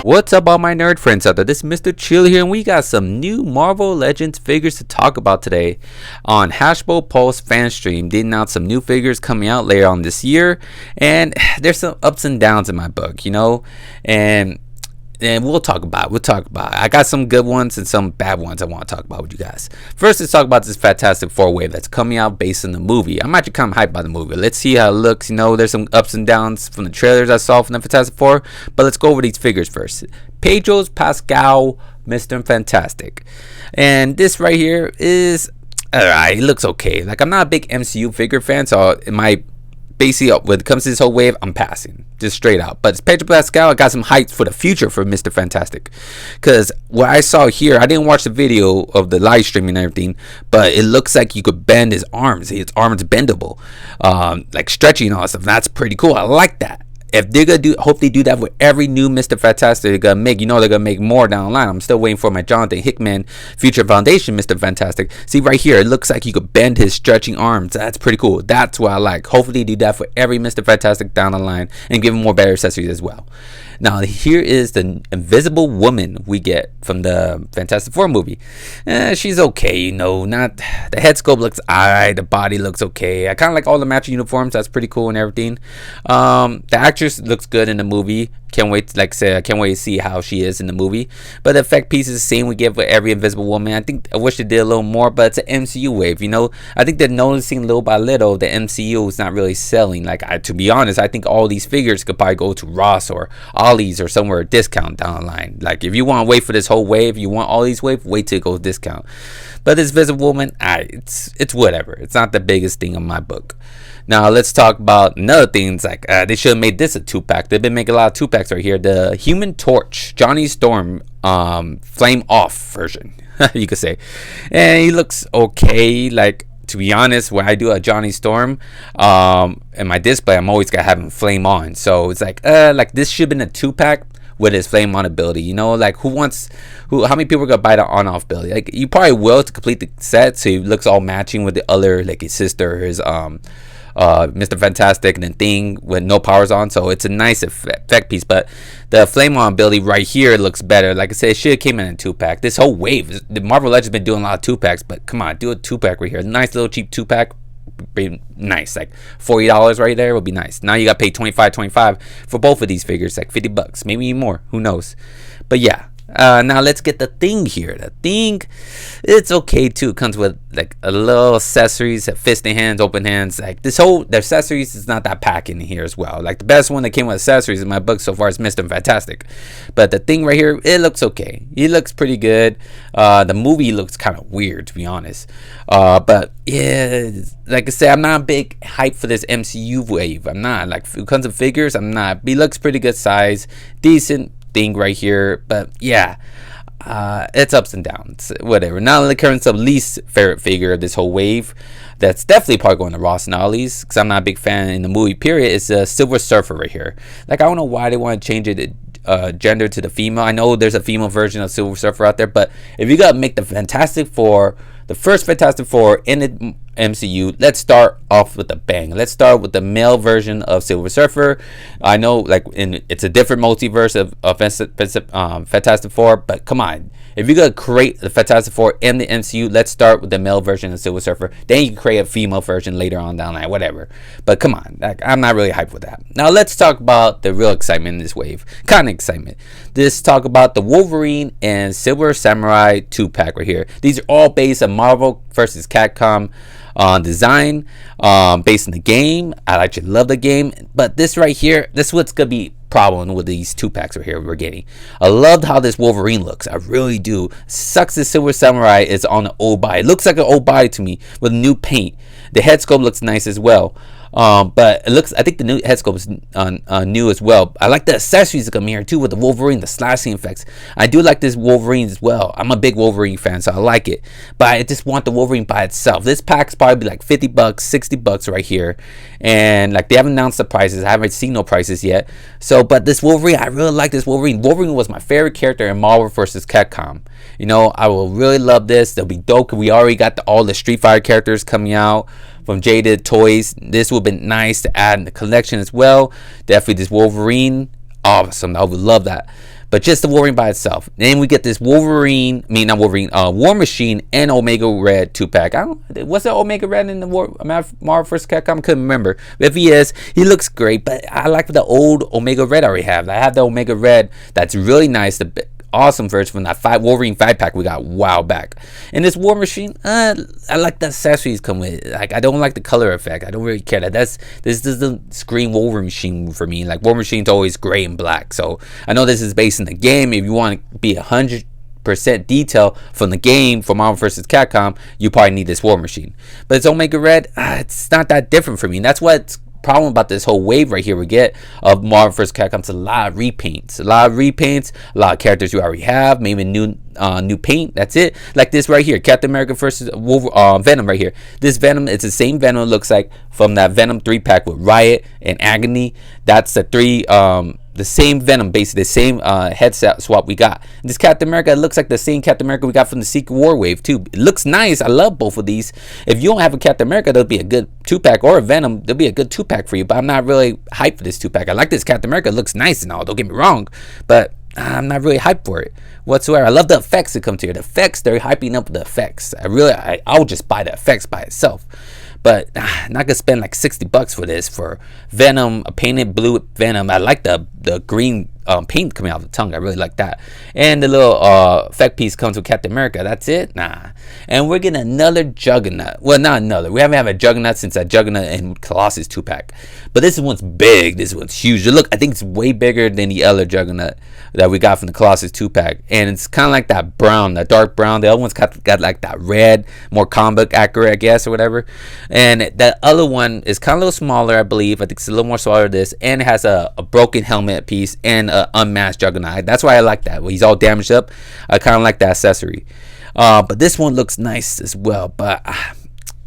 What's up, all my nerd friends out there? This is Mr. Chill here, and we got some new Marvel Legends figures to talk about today. On Hashbo Pulse fan stream, they announced some new figures coming out later on this year, and there's some ups and downs in my book, and we'll talk about it. I got some good ones and some bad ones I want to talk about with you guys. First, let's talk about this Fantastic Four wave that's coming out based on the movie. I'm actually kind of hyped by the movie. Let's see how it looks. There's some ups and downs from the trailers I saw from the Fantastic Four, but let's go over these figures first. Pedro Pascal, Mr. Fantastic. And this right here is alright. It looks okay. Like, I'm not a big MCU figure fan, so basically, when it comes to this whole wave, I'm passing, just straight out. But it's Pedro Pascal. I got some hype for the future for Mr. Fantastic, because what I saw here, I didn't watch the video of the live streaming and everything, but it looks like you could bend his arms. His arms bendable, like stretchy and all that stuff. That's pretty cool. I like that. If they're gonna hope they do that with every new Mr. Fantastic they're gonna make. They're gonna make more down the line. I'm still waiting for my Jonathan Hickman Future Foundation Mr. Fantastic. See right here, it looks like you could bend his stretching arms. That's pretty cool. That's what I like. Hopefully they do that for every Mr. Fantastic down the line and give him more better accessories as well. Now here is the Invisible Woman we get from the Fantastic Four movie. She's okay, not the head sculpt looks alright, the body looks okay. I kind of like all the matching uniforms. That's pretty cool and everything. The actress looks good in the movie. Can't wait, I can't wait to see how she is in the movie. But the effect piece is the same we get for every Invisible Woman. I wish they did a little more, but it's an MCU wave. I think they're noticing little by little the MCU is not really selling. To be honest, I think all these figures could probably go to Ross or Ollie's or somewhere a discount down the line. Like, if you want to wait for this whole wave, you want all these waves, wait till it goes discount. But this Invisible Woman, it's whatever. It's not the biggest thing in my book. Now let's talk about another things. They should have made this a 2-pack. They've been making a lot of 2-packs right here. The Human Torch, Johnny Storm, flame off version, you could say. And he looks okay. To be honest, when I do a Johnny Storm in my display, I'm always gonna have him flame on. So it's this should have been a 2-pack with his flame on ability. How many people are gonna buy the on-off ability? You probably will to complete the set, so he looks all matching with the other, his sister, his Mr. Fantastic, and the Thing with no powers on. So it's a nice effect piece, but the flame on ability right here looks better. Like I said, it should have came in a 2-pack. This whole wave, the Marvel Legends been doing a lot of 2-packs, but come on, do a 2-pack right here. Nice little cheap 2-pack. Be nice. $40 right there would be nice. Now you got to pay $25 for both of these figures, $50, maybe even more, who knows. But yeah, now let's get the Thing here. The Thing, it's okay too. It comes with a little accessories, fist and hands, open hands. The accessories is not that pack in here as well. The best one that came with accessories in my book so far is Mr. Fantastic. But the Thing right here, it looks okay. He looks pretty good. The movie looks kind of weird, to be honest. But yeah, like I said, I'm not a big hype for this MCU wave. I'm not. When it comes to figures, I'm not. But he looks pretty good size, decent Thing right here. But yeah, it's ups and downs, whatever. Now the current least favorite figure of this whole wave, that's definitely probably going to Ross and Ollie's, because I'm not a big fan in the movie period, is the Silver Surfer right here. I don't know why they want to change it gender to the female. I know there's a female version of Silver Surfer out there, but if you gotta make the Fantastic Four, the first Fantastic Four in the MCU, let's start off with a bang. Let's start with the male version of Silver Surfer. I know it's a different multiverse of Fantastic Four, but come on, if you're gonna create the Fantastic Four in the MCU, let's start with the male version of Silver Surfer. Then you can create a female version later on down the line, whatever. But come on, I'm not really hyped with that. Now let's talk about the real excitement in this wave. Kind of excitement. Let's talk about the Wolverine and Silver Samurai 2-pack right here. These are all based on Marvel versus Capcom design, based on the game. I actually love the game, but this right here, this is what's gonna be problem with these 2-packs right here we're getting. I loved how this Wolverine looks. I really do. Sucks the Silver Samurai is on the old body. It looks like an old body to me with new paint. The head sculpt looks nice as well. But it looks, I think the new head sculpt is new as well. I like the accessories that come here too with the Wolverine, the slashing effects. I do like this Wolverine as well. I'm a big Wolverine fan, so I like it. But I just want the Wolverine by itself. This pack's probably be $50, $60 right here. And they haven't announced the prices. I haven't seen no prices yet. So, but this Wolverine, I really like this Wolverine. Wolverine was my favorite character in Marvel vs. Capcom. I will really love this. They'll be dope. We already got all the Street Fighter characters coming out from Jaded Toys. This would have been nice to add in the collection as well. Definitely this Wolverine, awesome. I would love that. but just the Wolverine by itself. Then we get this Wolverine, not Wolverine, War Machine and Omega Red 2-pack. Was it Omega Red in the Marvel vs. Capcom? Couldn't remember. If he is, he looks great, but I like the old Omega Red I already have. I have the Omega Red that's really nice, the awesome version from that Wolverine 5-pack we got a while back. And this War Machine, I like the accessories come with it. Like, I don't like the color effect. I don't really care. This doesn't scream War Machine for me. Like, War Machine's always gray and black. So I know this is based in the game. If you want to be 100% detail from the game for Marvel vs. Capcom, you probably need this War Machine. But it's Omega Red, it's not that different for me. And that's what's problem about this whole wave right here we get of Marvel vs. Capcom. It's a lot of repaints, a lot of characters you already have, maybe new paint. That's it. Like this right here, Captain America versus Venom right here. This Venom, it's the same Venom, looks like from that Venom 3-pack with Riot and Agony. That's the same Venom, basically the same headset swap we got. And this Captain America, it looks like the same Captain America we got from the Secret War wave too. It looks nice. I love both of these. If you don't have a Captain America, there'll be a good 2-pack, or a Venom, there'll be a good 2-pack for you. But I'm not really hyped for this 2-pack. I like this Captain America. It looks nice and all, don't get me wrong, but I'm not really hyped for it whatsoever. I love the effects that come to here. The effects, they're hyping up the effects. I'll just buy the effects by itself. But not gonna spend like $60 for this for Venom, a painted blue Venom. I like the green paint coming out of the tongue. I really like that. And the little effect piece comes with Captain America. That's it? Nah. And we're getting another Juggernaut. Well, not another. We haven't had a Juggernaut since that Juggernaut and Colossus 2-pack. But this one's big. This one's huge. Look, I think it's way bigger than the other Juggernaut that we got from the Colossus 2-pack. And it's kind of like that brown, that dark brown. The other one's got like that red, more comic book accurate, I guess, or whatever. And the other one is kind of a little smaller, I believe. I think it's a little more smaller than this. And it has a broken helmet piece and an unmasked Juggernaut. That's why I like that. When he's all damaged up, I kind of like that accessory. But this one looks nice as well. But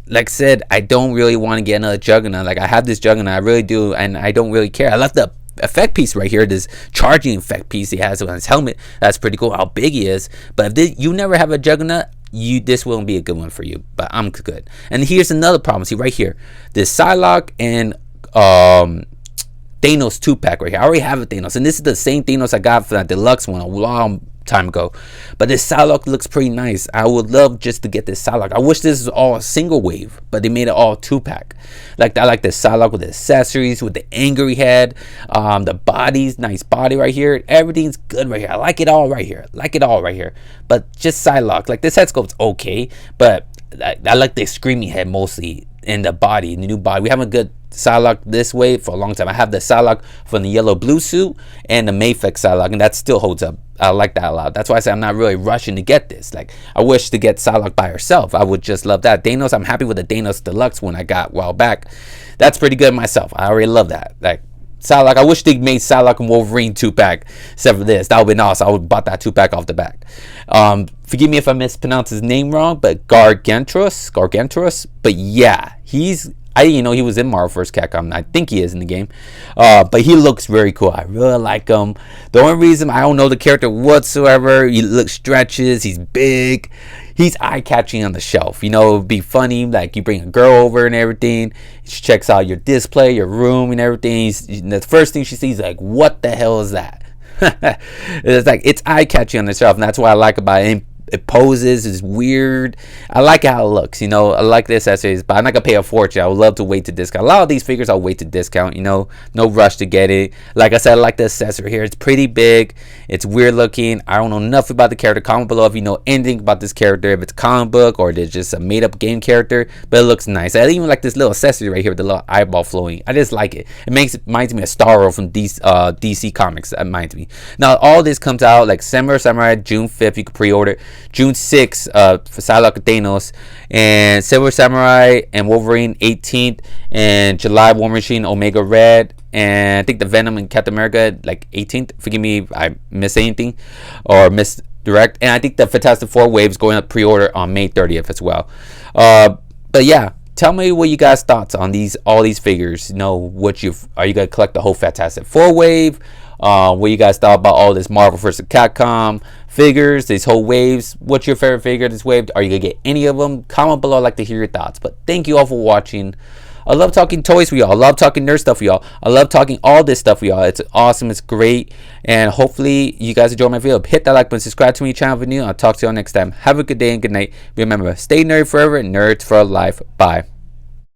like I said, I don't really want to get another Juggernaut. Like, I have this Juggernaut, I really do, and I don't really care. I love the effect piece right here, this charging effect piece he has on his helmet. That's pretty cool, how big he is. But if you never have a Juggernaut, this won't be a good one for you. But I'm good. And here's another problem. See right here, this Psylocke and Thanos 2-pack right here. I already have a Thanos, and this is the same Thanos I got for that deluxe one a long time ago. But this Psylocke looks pretty nice. I would love just to get this Psylocke. I wish this was all a single wave, but they made it all 2-pack. Like, I like this Psylocke with the accessories, with the angry head, the body's nice body right here. Everything's good right here. I like it all right here. But just Psylocke, like, this head sculpt's okay, but I like the screaming head mostly, and the body, the new body. We have a good Psylocke this way for a long time. I have the Psylocke from the yellow blue suit and the Mayflex Psylocke, and that still holds up. I like that a lot. That's why I say I'm not really rushing to get this. Like, I wish to get Psylocke by herself. I would just love that. Thanos, I'm happy with the Thanos Deluxe one I got a while back. That's pretty good myself. I already love that. Like, Psylocke, I wish they made Psylocke and Wolverine 2-pack except for this. That would have been awesome. I would have bought that 2-pack off the back. Forgive me if I mispronounce his name wrong, but Gargantus. But yeah, I didn't even know he was in Marvel vs. Capcom. I think he is in the game. But he looks very cool. I really like him. The only reason I don't know the character whatsoever, he looks stretches, he's big. He's eye-catching on the shelf. You know, it'd be funny, like you bring a girl over and everything. She checks out your display, your room and everything. The first thing she sees is like, what the hell is that? It's like, it's eye-catching on the shelf, and that's what I like about it. It poses, is weird. I like how it looks, you know. I like the accessories, but I'm not gonna pay a fortune. I would love to wait to discount. A lot of these figures I'll wait to discount, you know. No rush to get it. Like I said, I like the accessory here. It's pretty big. It's weird looking. I don't know nothing about the character. Comment below if you know anything about this character, if it's a comic book or it's just a made-up game character. But it looks nice. I even like this little accessory right here with the little eyeball flowing. I just like it. It reminds me of Starro from DC Comics. It reminds me. Now, all this comes out like Samurai June 5th. You can pre-order. June 6th for Psylocke and Thanos, and Silver Samurai and Wolverine 18th, and July War Machine Omega Red, and I think the Venom and Captain America like 18th. Forgive me if I miss anything or misdirect. And I think the Fantastic Four waves going up pre-order on May 30th as well. But yeah, tell me what you guys thoughts on all these figures. You know, are you gonna collect the whole Fantastic Four wave? What you guys thought about all this Marvel vs. Capcom figures, these whole waves? What's your favorite figure this wave? Are you gonna get any of them? Comment below. I'd like to hear your thoughts. But thank you all for watching. I love talking toys with y'all. I love talking nerd stuff with y'all. I love talking all this stuff with y'all. It's awesome. It's great. And hopefully you guys enjoy my video. Hit that like button. Subscribe to my channel if you're new. I'll talk to y'all next time. Have a good day and good night. Remember, stay nerd forever and nerds for life. Bye.